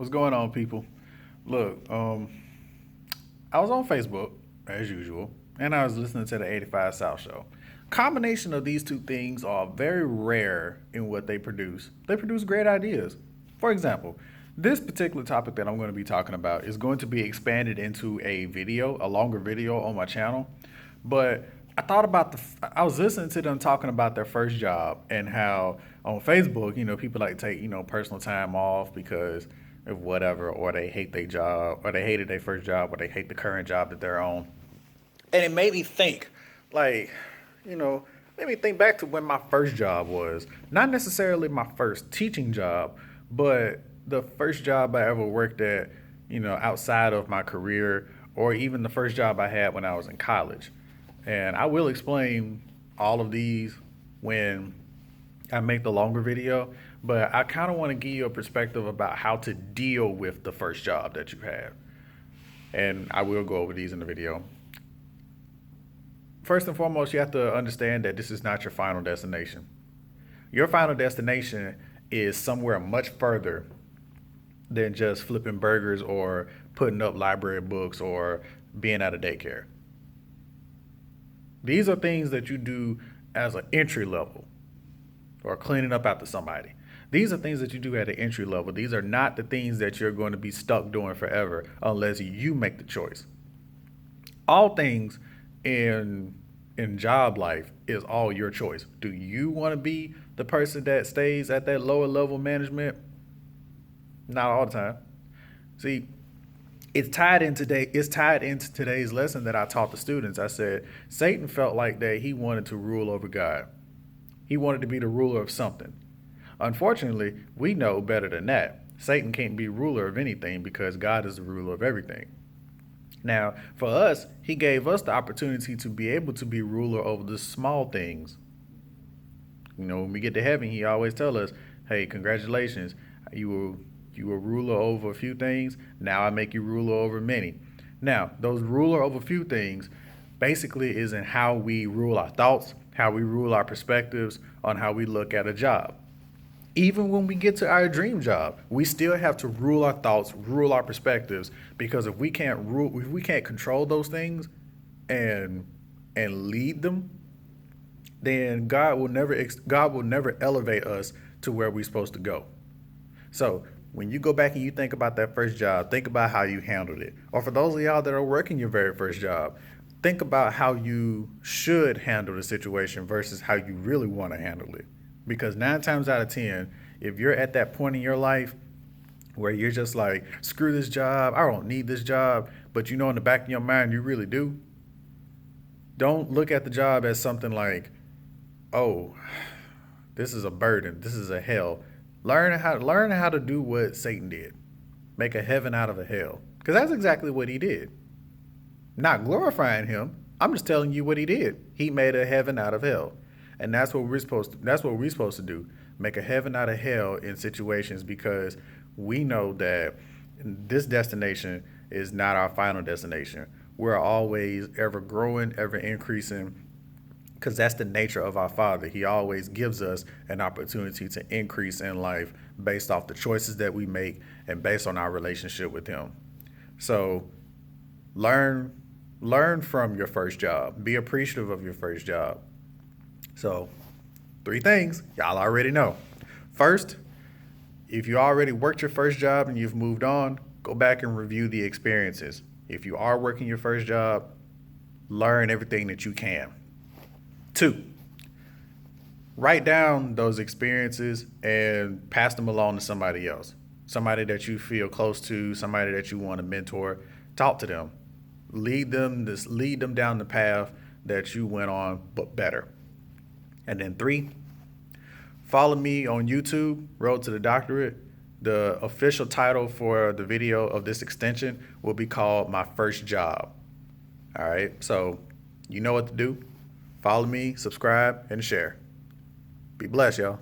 What's going on, people? Look, I was on Facebook as usual, and I was listening to the 85 South show. Combination of these two things are very rare in what they produce. They produce great ideas. For example, this particular topic that I'm going to be talking about is going to be expanded into a video, a longer video on my channel. But I thought about I was listening to them talking about their first job and how on Facebook, people like to take, personal time off because of whatever, or they hate their job, or they hated their first job, or they hate the current job that they're on. And it made me think, like, you know, made me think back to when my first job was. Not necessarily my first teaching job, but the first job I ever worked at, outside of my career, or even the first job I had when I was in college. And I will explain all of these when I make the longer video, but I kind of want to give you a perspective about how to deal with the first job that you have. And I will go over these in the video. First and foremost, you have to understand that this is not your final destination. Your final destination is somewhere much further than just flipping burgers or putting up library books or being at a daycare. These are things that you do as an entry level or cleaning up after somebody. These are things that you do at an entry level. These are not the things that you're going to be stuck doing forever unless you make the choice. All things in job life is all your choice. Do you want to be the person that stays at that lower level management? Not all the time. See, it's tied into today's lesson that I taught the students. I said Satan felt like that he wanted to rule over God. He wanted to be the ruler of something. Unfortunately, we know better than that. Satan can't be ruler of anything because God is the ruler of everything. Now, for us, he gave us the opportunity to be able to be ruler over the small things. When we get to heaven, he always tell us, hey, congratulations, you were ruler over a few things. Now I make you ruler over many. Now, those ruler over few things basically is in how we rule our thoughts, how we rule our perspectives on how we look at a job. Even when we get to our dream job, we still have to rule our thoughts, rule our perspectives, because if we can't control those things and lead them, then God will never elevate us to where we're supposed to go. So when you go back and you think about that first job, think about how you handled it. Or for those of y'all that are working your very first job, think about how you should handle the situation versus how you really want to handle it. Because 9 times out of 10, if you're at that point in your life where you're just like, screw this job, I don't need this job, but in the back of your mind, you really do, don't look at the job as something like, oh, this is a burden, this is a hell. Learn how to do what Satan did. Make a heaven out of a hell. Because that's exactly what he did. Not glorifying him. I'm just telling you what he did. He made a heaven out of hell. And that's what we're supposed to do. Make a heaven out of hell in situations, because we know that this destination is not our final destination. We're always ever growing, ever increasing, because that's the nature of our Father. He always gives us an opportunity to increase in life based off the choices that we make and based on our relationship with him. So learn from your first job. Be appreciative of your first job. So 3 things y'all already know. First, if you already worked your first job and you've moved on, go back and review the experiences. If you are working your first job, learn everything that you can. 2, write down those experiences and pass them along to somebody else. Somebody that you feel close to, somebody that you want to mentor. Talk to them. Lead them down the path that you went on, but better. And then 3, follow me on YouTube, Road to the Doctorate. The official title for the video of this extension will be called My First Job. All right, so you know what to do. Follow me, subscribe, and share. Be blessed, y'all.